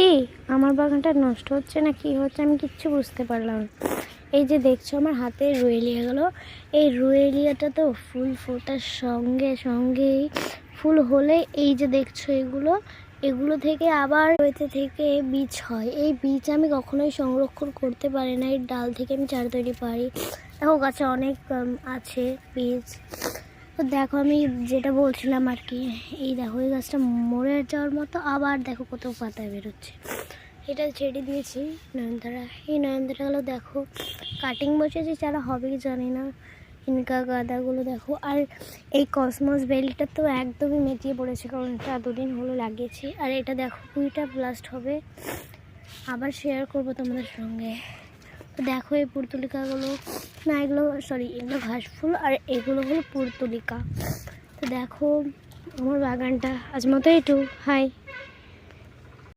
ছি, আমার বাগানটা নষ্ট হচ্ছে না কি হচ্ছে আমি কিচ্ছু বুঝতে পারলাম না। এই যে দেখছো আমার হাতে রুয়েলিয়াগুলো, এই রুয়েলিয়াটা তো ফুল ফোটার সঙ্গে সঙ্গেই ফুল হলে এই যে দেখছো এগুলো থেকে আবার হইতে থেকে বীজ হয়। এই বীজ আমি কখনোই সংরক্ষণ করতে পারি না, এই ডাল থেকে আমি চারা তৈরি পারি। দেখো গাছে অনেক আছে বীজ। তো দেখো আমি যেটা বলছিলাম আর কি, এই দেখো এই গাছটা মরে যাওয়ার মতো আবার দেখো কত পাতা বেরোচ্ছে। এটা ছেড়ে দিয়েছি নয়নতারা, এই নয়নতারাগুলো দেখো কাটিং বসেছে, চারা হবে কি জানি না। ইনকা গাঁদাগুলো দেখো, আর এই কসমস বেলটা তো একদমই মেটিয়ে পড়েছে, কারণ এটা দুদিন হলো লাগিয়েছি। আর এটা দেখো কুইটা ব্লাস্ট হবে, আবার শেয়ার করবো তোমাদের সঙ্গে। তো দেখো এই পুর্তুলিকাগুলো, না এগুলো সরি এগুলো ঘাস ফুল আর এগুলো হলো পুর্তুলিকা। তো দেখো আমার বাগানটা আজ মতো একটু হাই।